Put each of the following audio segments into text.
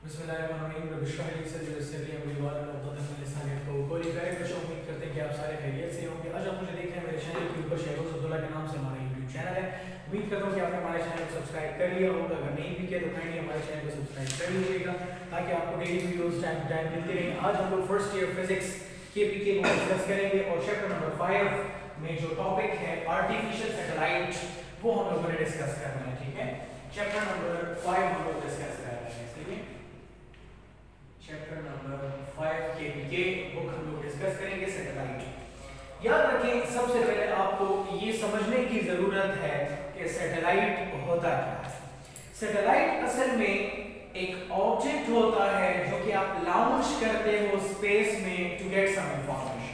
बिस्मिल्लाहिर्रहमानिर्रहीम। रब्बिश्रह ली सदरी वयस्सिर ली अमरी वाहलुल उक़दतम मिन लिसानी यफ़क़हू क़ौली। प्यारे बच्चों, उम्मीद करते हैं कि आप सारे खैरियत से होंगे। आज आप मुझे देख रहे हैं मेरे चैनल के ऊपर शेहरोज़ अब्दुल्ला के नाम से हमारा यूट्यूब चैनल है। उम्मीद करता हूँ कि आपने हमारे चैनल को सब्सक्राइब कर लिया होगा। अगर नहीं भी किया तो काइंडली हमारे चैनल को सब्सक्राइब कर लीजिएगा ताकि आपको daily videos time to time मिलती रहें। आज हम लोग फर्स्ट ईयर फिजिक्स केपीके को डिस्कस करेंगे और चैप्टर नंबर 5 में जो टॉपिक है आर्टिफिशियल सैटेलाइट वो हम लोगों ने डिस्कस करना है। ठीक है, चैप्टर नंबर 5 हम लोग डिस्कस कर रहे हैं। इसलिए चैप्टर नंबर 5 केपीके बुक हम लोग डिस्कस करेंगे सैटेलाइट। याद रखें, सबसे पहले आपको ये समझने की जरूरत है कि सैटेलाइट होता क्या है। सैटेलाइट असल में एक ऑब्जेक्ट होता है जो कि आप लॉन्च करते हो स्पेस में टू गेट सम इंफॉर्मेशन।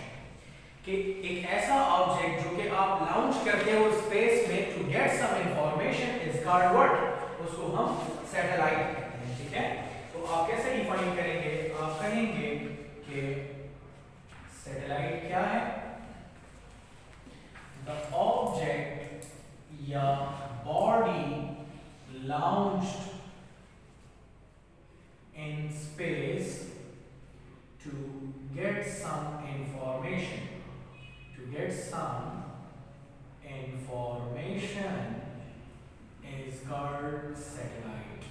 कि एक ऐसा ऑब्जेक्ट जो कि आप लॉन्च करते हो स्पेस में to get some information is called what, उसको हम सैटेलाइट कहते हैं। ठीक है, तो आप कैसे डिफाइन करेंगे? आप कहेंगे कि सैटेलाइट क्या है? द ऑब्जेक्ट या body launched in space to get some information is called satellite।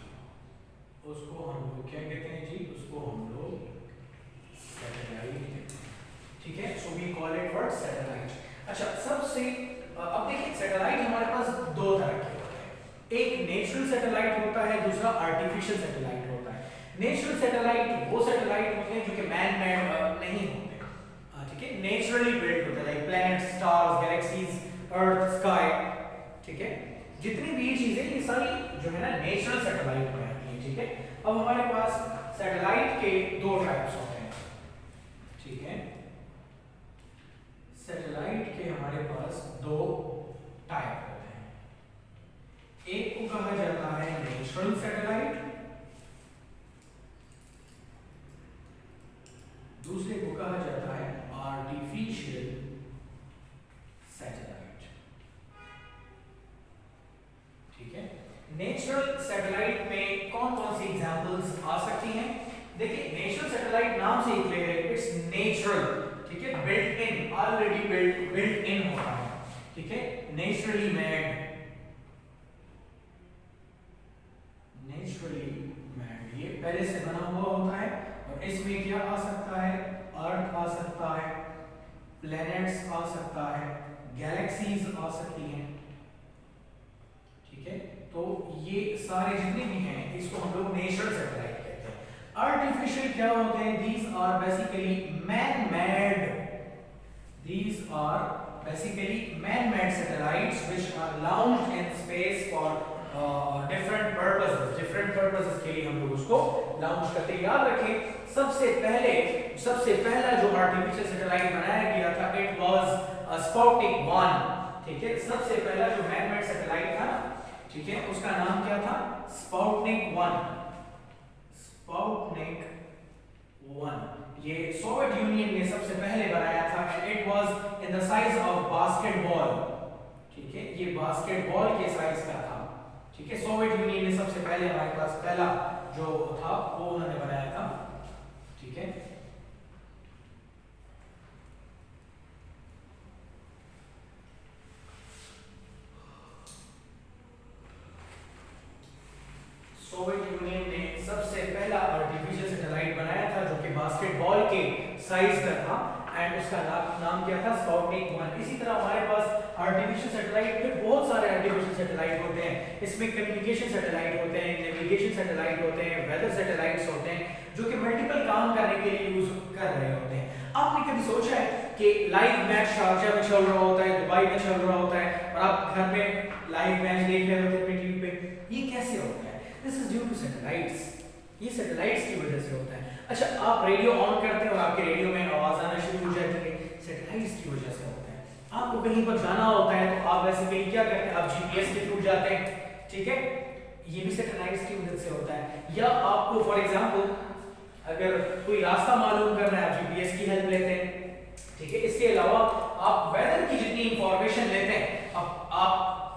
उसको हम लोग क्या कहते हैं जी? उसको हम लोग सैटेलाइट कहते हैं। ठीक है, so we call it what, satellite. अच्छा, सबसे अब देखिए, सैटेलाइट हमारे पास दो तरह के होते हैं। एक नेचुरल सैटेलाइट होता है, दूसरा आर्टिफिशियल सैटेलाइट होता है। नेचुरल सैटेलाइट वो सैटेलाइट होते हैं जो कि मैन मेड नहीं होते। ठीक है, नेचुरली बिल्ड होते हैं, लाइक प्लैनेट्स, स्टार्स, गैलेक्सीज, अर्थ, स्काई। ठीक है, जितनी भी चीजें ये सारी जो है ना नेचुरल सैटेलाइट में आती हैं। ठीक है, अब हमारे पास सैटेलाइट के दो टाइप्स होते हैं। ठीक है, सैटेलाइट के हमारे पास दो टाइप होते हैं। एक को कहा जाता है नेचुरल सैटेलाइट, दूसरे को कहा जाता है आर्टिफिशियल सैटेलाइट। ठीक है, नेचुरल सैटेलाइट में कौन कौन सी एग्जांपल्स आ सकती हैं? देखिए, नेचुरल सैटेलाइट नाम से ही क्लियर है, इट्स नेचुरल। ठीक है, built in, already built in होता है। ठीक है, नेचुरली मेड, ये पहले से बना हुआ होता है। और इसमें क्या आ सकता है? अर्थ आ सकता है, प्लैनेट्स आ सकता है, गैलेक्सीज आ सकती हैं। ठीक है, तो ये सारे जितने भी हैं इसको हम लोग नेचुरल सैटेलाइट कहते हैं। आर्टिफिशियल क्या होते हैं? these are basically man-made satellites which are launched in space for different purposes के लिए हम लोग उसको लॉन्च करते हैं। याद रखें, सबसे पहला जो आर्टिफिशियल सैटेलाइट बनाया गया था, इट वाज स्पुतनिक 1। ठीक है, सबसे पहला जो मैन-मेड सैटेलाइट था ना, ठीक है, उसका नाम क्या था? स्पुतनिक 1। ये सोवियत यूनियन ने सबसे पहले बनाया था and it was in the size of basketball. ठीक है, ये बास्केटबॉल के साइज का था। ठीक है, सोवियत यूनियन ने सबसे पहले हमारे पास पहला जो था वो उन्होंने बनाया था। ठीक है, सोवियत यूनियन ने सबसे पहला आर्टिफिशियल सैटेलाइट बनाया था जो कि बास्केटबॉल के साइज का था एंड उसका नाम क्या था? स्पुतनिक 1। इसी तरह हमारे पास आर्टिफिशियल सैटेलाइट में बहुत सारे आर्टिफिशियल सैटेलाइट होते हैं। इसमें कम्युनिकेशन सैटेलाइट होते हैं, नेविगेशन सैटेलाइट होते हैं, वेदर सैटेलाइट्स होते हैं जो कि मल्टीपल काम करने के लिए यूज कर रहे होते हैं। आपने कभी सोचा है कि लाइव मैच शारजा में चल रहा होता है, दुबई में चल रहा होता है और आप घर में लाइव मैच देख रहे होते हैं टीवी पे? ये कैसे होता है? This is due to satellites. ये सैटेलाइट्स की वजह से होता है। अच्छा, आप रेडियो ऑन करते हैं और आपके रेडियो में आवाज आना शुरू हो जाती है, सैटेलाइट्स की वजह से होता है। आपको कहीं पर जाना होता है तो आप वैसे कहीं क्या करते हैं? आप जीपीएस के थ्रू जाते हैं। ठीक है, ये भी सैटेलाइट्स की वजह से होता है। या आपको फॉर एग्जांपल अगर कोई रास्ता मालूम करना है, आप जीपीएस की हेल्प लेते हैं। ठीक है, इसके अलावा आप वेदर की जितनी इंफॉर्मेशन लेते हैं, अब आप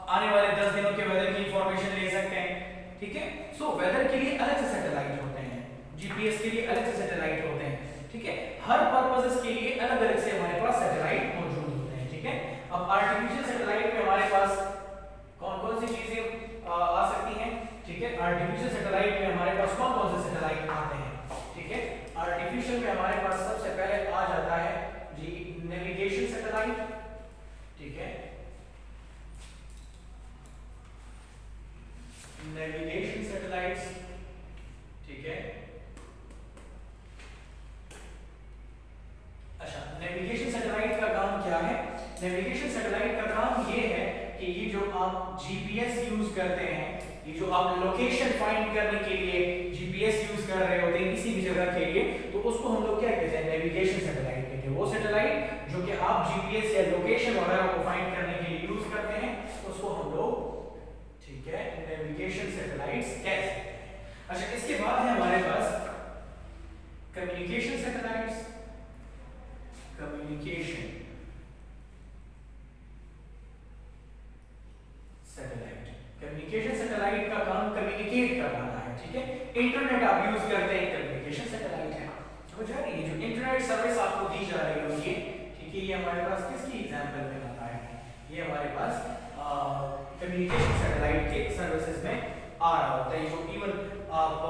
आने वाले 10 दिनों के वेदर की इंफॉर्मेशन ले सकते हैं। ठीक है, सो वेदर के लिए अलग से सैटेलाइट होते हैं। जीपीएस के लिए अलग से सैटेलाइट होते हैं, ठीक है। हर पर्पसेस के लिए अलग अलग से हमारे पास सैटेलाइट मौजूद होते हैं, ठीक है। अब आर्टिफिशियल सैटेलाइट में हमारे पास कौन कौन सी चीजें आ सकती हैं, ठीक है। आर्टिफिशियल सैटेलाइट में हमारे पास कौन कौन से सैटेलाइट आते हैं, ठीक है। आर्टिफिशियल में हमारे पास सबसे पहले आ जाता है जी नेविगेशन सैटेलाइट, ठीक है। नेविगेशन सैटेलाइट्स, ठीक है। अच्छा, नेविगेशन सैटेलाइट का काम क्या है? नेविगेशन सैटेलाइट का काम ये है कि ये जो आप जीपीएस यूज करते हैं, ये जो आप लोकेशन फाइंड करने के लिए जीपीएस यूज कर रहे होते हैं किसी भी जगह के लिए, तो उसको हम लोग क्या कहते हैं? नेविगेशन सैटेलाइट कहते हैं। वो सैटेलाइट जो कि आप जीपीएस या लोकेशन वगैरह को फाइंड करने के लिए यूज करते हैं, उसको हम लोग, ठीक है, नेविगेशन सैटेलाइट्स कहते हैं। अच्छा, इसके बाद है हमारे पास communication satellites. Communication satellite, communication satellite का काम कम्युनिकेट करवाना है, ठीक है। इंटरनेट आप यूज करते हैं, कम्युनिकेशन सैटेलाइट है, समझ आ रही है? जो इंटरनेट सर्विस आपको दी जा रही होगी, ठीक है, ये हमारे पास किसकी एग्जांपल में आता है? ये हमारे पास कम्युनिकेशन सैटेलाइट के सर्विसेज में आ रहा होता है। जो इवन आप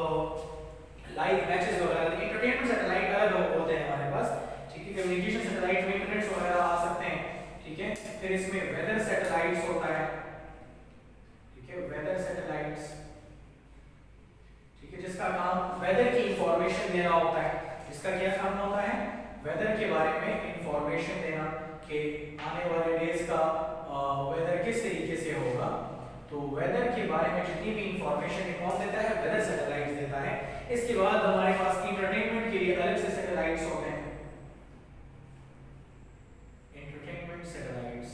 लाइव मैचेस वगैरह, एंटरटेनमेंट सैटेलाइट अलग होते हैं हमारे पास, ठीक है। कम्युनिकेशन सैटेलाइट में इंटरनेट वगैरह आ सकते हैं, ठीक है। फिर इसमें वेदर सैटेलाइट्स होता है, ठीक है, वेदर सैटेलाइट्स, ठीक है, जिसका काम वेदर की इंफॉर्मेशन देना होता है। इसका क्या काम होता है? वेदर के बारे में इंफॉर्मेशन देना कि आने वाले डेज का वेदर किस तरीके से होगा। तो वेदर के बारे में जितनी भी इंफॉर्मेशन कौन देता है? वेदर सैटेलाइट्स देता है। इसके बाद हमारे पास इंटरटेनमेंट के लिए अलग से सैटेलाइट्स होते हैं, एंटरटेनमेंट सैटेलाइट्स,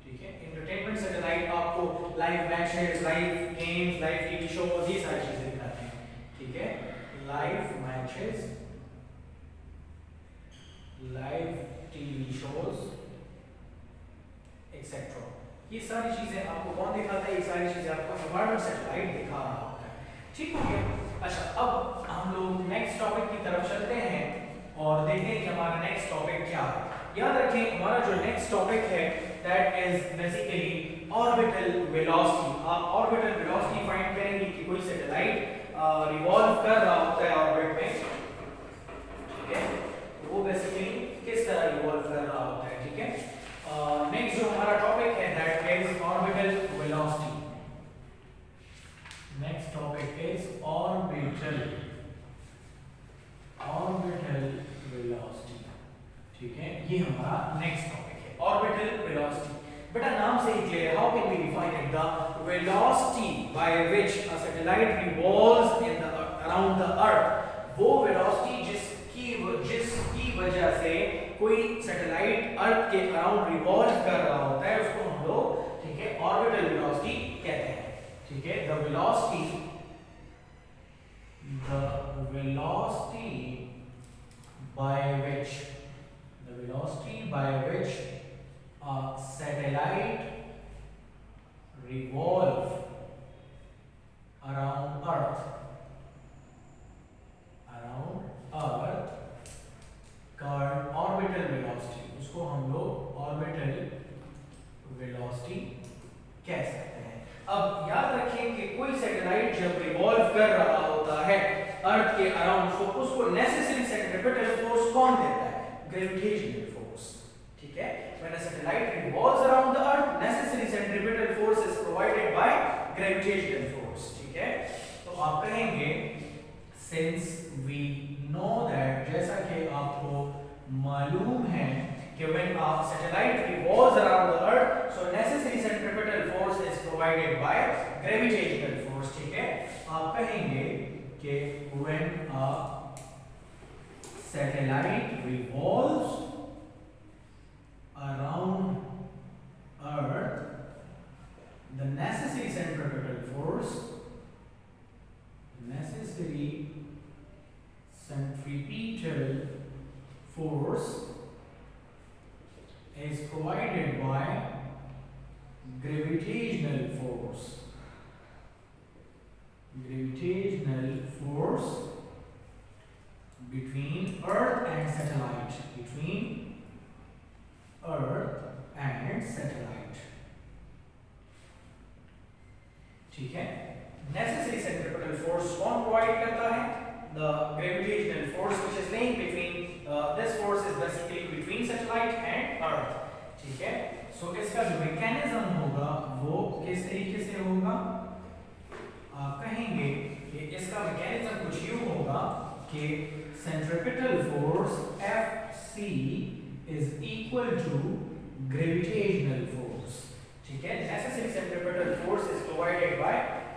ठीक है। एंटरटेनमेंट सैटेलाइट आपको live matches, live games, live TV show, ये सारी चीजें दिखाते हैं, ठीक है। Live matches, live TV shows etcetera, ये सारी चीजें आपको कौन दिखाता है? ये सारी चीजें आपको एनवायरनमेंट सैटेलाइट दिखा रहा होता है, ठीक हो गया। अच्छा, अब हम लोग नेक्स्ट टॉपिक की तरफ चलते हैं और देखते हैं कि हमारा नेक्स्ट टॉपिक क्या है। याद रखें, हमारा जो नेक्स्ट टॉपिक है that is basically orbital velocity. आप ऑर्बिटल वेलोसिटी फाइंड करेंगे कि कोई सैटेलाइट रिवॉल्व कर रहा होता है ऑर्बिट में, ठीक है, तो वो बेसिकली किस तरह रिवॉल्व कर रहा होता है, ठीक है। नेक्स्ट जो हमारा टॉपिक है that is orbital velocity. Next topic is orbital velocity, ठीक है, ये हमारा नेक्स्ट टॉपिक है ऑर्बिटल वेलोसिटी। बेटा नाम से ही clear, how can we define it? The velocity by which a satellite revolves in the around the earth. वो वेलोसिटी जिसकी वजह से कोई सैटेलाइट अर्थ के अराउंड रिवॉल्व कर रहा होता है, उसको हम लोग, ठीक है, ऑर्बिटल वेलोसिटी कहते हैं, ठीक है। The velocity by which a satellite revolve around Earth called orbital velocity, उसको हम लोग ऑर्बिटल वेलोसिटी कह सकते हैं। अब याद रखें कि कोई सैटेलाइट जब रिवॉल्व कर रहा होता है अर्थ के अराउंड, तो उसको नेसेसरी सेंट्रीपिटल फोर्स कौन देता है? ग्रेविटेशनल फोर्स, ठीक है। When a satellite revolves around the earth, necessary centripetal force is provided by gravitational force, ठीक है। तो आप कहेंगे since we know that, जैसा कि आपको मालूम है कि when a satellite revolves around the earth, so necessary centripetal force is provided by gravitational force, ठीक है। आप कहेंगे कि when a satellite revolves around Earth, the necessary centripetal force is provided by gravitational force. ठीक है। Necessary centripetal force कौन provide करता है? The gravitational force which is laying between this force is basically between satellite and earth, ठीक है। सो इसका जो mechanism होगा वो किस तरीके से होगा? आप कहेंगे कि इसका मैकेनिज्म कुछ यूं होगा कि centripetal force Fc is equal to gravitational force, ठीक है। necessary centripetal force is provided by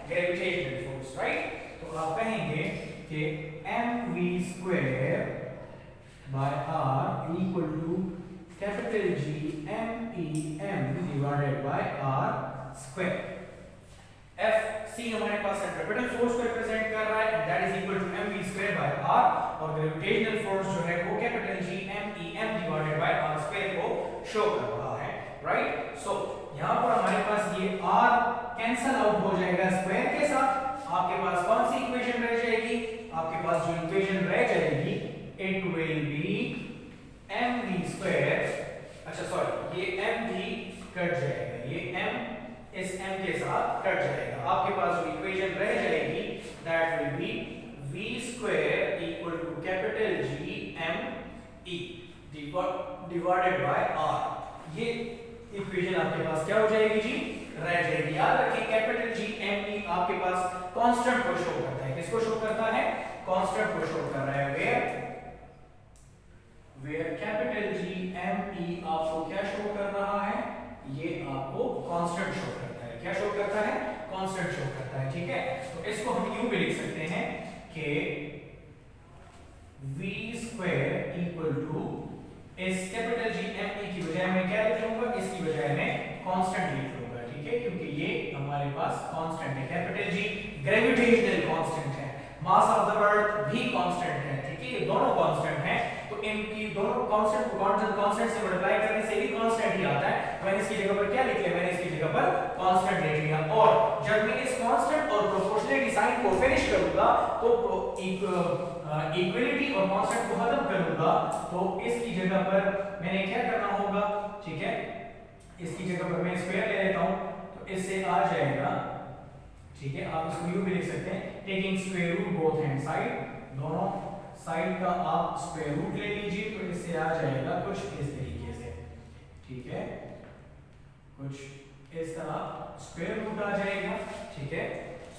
gravitational force, right? तो आप कहेंगे कि mv square by r equal to capital G m divided by r square। Fc हमारे पास centripetal force को represent कर रहा है and that is equal to mv square by r, और ग्रेविटेशनल फोर्स जो है वो capital G m divided by r square को शो कर रहा है, राइट। सो यहां पर हमारे पास ये r कैंसल आउट हो जाएगा स्क्वायर के साथ। आपके पास कौन सी इक्वेशन रह जाएगी? आपके पास जो इक्वेशन रह जाएगी it will be mv square, अच्छा सॉरी, ये mv कट जाएगा, ये m इस m के साथ कट जाएगा। आपके पास जो इक्वेशन रह जाएगी that will be v square equal to capital G m e divided by r। ये इक्वेशन आपके पास क्या हो जाएगी जी? रह जाएगी। याद रखिए कैपिटल G m e आपके पास कांस्टेंट को शो करता है। किसको शो करता है? कांस्टेंट को शो कर रहा है। Where capital G m e आपको क्या शो कर रहा है? ये आपको कांस्टेंट शो करता है। क्या शो करता है? कांस्टेंट शो करता है, ठीक है। तो इसको हम यूं भी लिख सकते हैं कि v स्क्वायर इक्वल टू इस कैपिटल G m e की बजाय मैं क्या लिख लूंगा? इसकी बजाय मैं कांस्टेंट लिख लूंगा, ठीक है, क्योंकि ये हमारे पास कांस्टेंट है। कैपिटल G ग्रेविटेशनल कांस्टेंट है, मास ऑफ द अर्थ भी कांस्टेंट है, ठीक है, ये दोनों कांस्टेंट हैं। तो इनकी दोनों कांस्टेंट को कांस्टेंट से मल्टीप्लाई करने से भी कांस्टेंट ही आता है। मैंने इसकी जगह पर क्या लिख लिया? मैंने इसकी जगह पर कांस्टेंट लिख लिया। और जब मैं इस कांस्टेंट और प्रोपोर्शनलिटी साइन को फिनिश करूंगा तो इक्वलिटी और कांस्टेंट को खत्म करूंगा, तो इसकी जगह पर मैंने क्या करना होगा? ठीक है, इसकी जगह पर मैं स्क्वायर ले लेता हूं, तो इससे आ जाएगा, ठीक है। आप इसको यूं भी लिख सकते हैं taking square root both hand side, दोनों साइड का आप स्क्वायर रूट ले लीजिए, तो इससे आ जाएगा कुछ इस तरीके से, ठीक है, कुछ इस तरह स्क्वायर रूट आ जाएगा, ठीक है।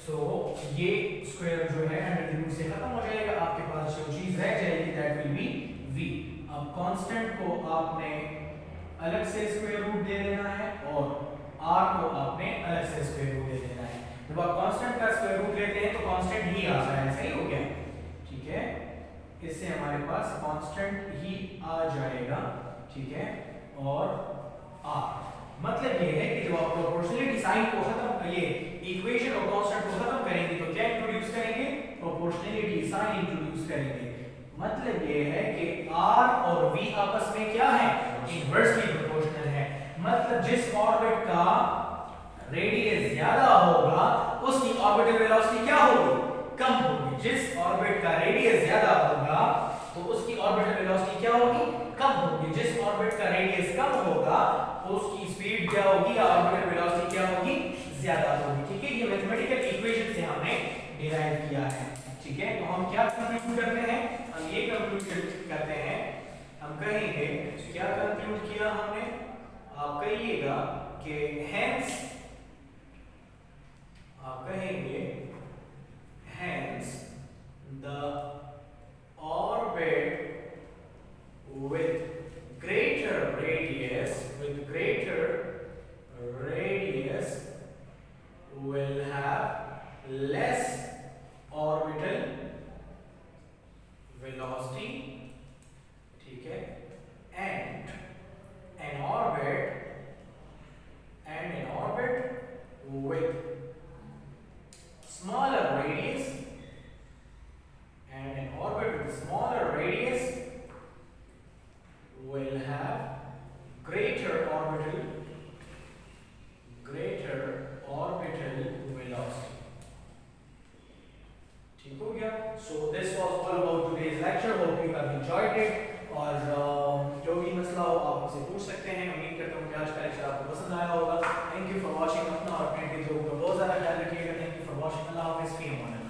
सो ये स्क्वायर जो है अंडर रूट से खत्म हो जाएगा। आपके पास जो चीज रह जाएगी दैट विल बी v। अब कांस्टेंट को आपने अलग से स्क्वायर रूट दे देना है और r को आपने अलग से स्क्वायर रूट दे देना है। जब आप कांस्टेंट का स्क्वायर रूट लेते हैं तो कांस्टेंट ही आता है, सही हो गया, ठीक है। इससे हमारे पास कांस्टेंट ही आ जाएगा, ठीक है। और r मतलब ये है कि जब आप प्रोपोर्शनलिटी साइन को खत्म, ये इक्वेशन और कांस्टेंट को खत्म करेंगे तो क्या इंट्रोड्यूस करेंगे? प्रोपोर्शनलिटी साइन इंट्रोड्यूस करेंगे। मतलब ये है कि r और v आपस में क्या है? इनवर्सली प्रोपोर्शनल है। मतलब जिस ऑर्बिट का रेडियस ज्यादा होगा उसकी ऑर्बिटल वेलोसिटी क्या होगी? कम होगी। जिस ऑर्बिट का रेडियस ज्यादा होगा तो उसकी ऑर्बिटल वेलोसिटी क्या होगी? कम होगी। जिस ऑर्बिट का रेडियस कम होगा उसकी स्पीड क्या होगी या ऑर्बिटल वेलोसिटी क्या होगी? ज्यादा होगी, ठीक है। ये मैथमेटिकल इक्वेशन से हमने डिराइव किया है, ठीक है। तो हम क्या कंक्लूड करते हैं? हम ये कंक्लूड करते हैं, हम कहेंगे क्या कंक्लूड किया हमने? आप कहिएगा कि हेंस, आप कहेंगे hence the orbit with greater radius will have less orbital velocity, ठीक है, and an orbit with smaller radius will have greater orbital velocity, ठीक हो गया। So this was all about today's lecture. Hope you have enjoyed it. और जो भी मसला हो आप मुझसे पूछ सकते हैं। उम्मीद करता हूँ कि आज का लेक्चर आपको पसंद आया होगा। Thank you for watching. अपना और अपने लोगों को बहुत ज़्यादा ख्याल रखिएगा। Thank you for watching. Allah हाफिज़। फी अमान अल्लाह।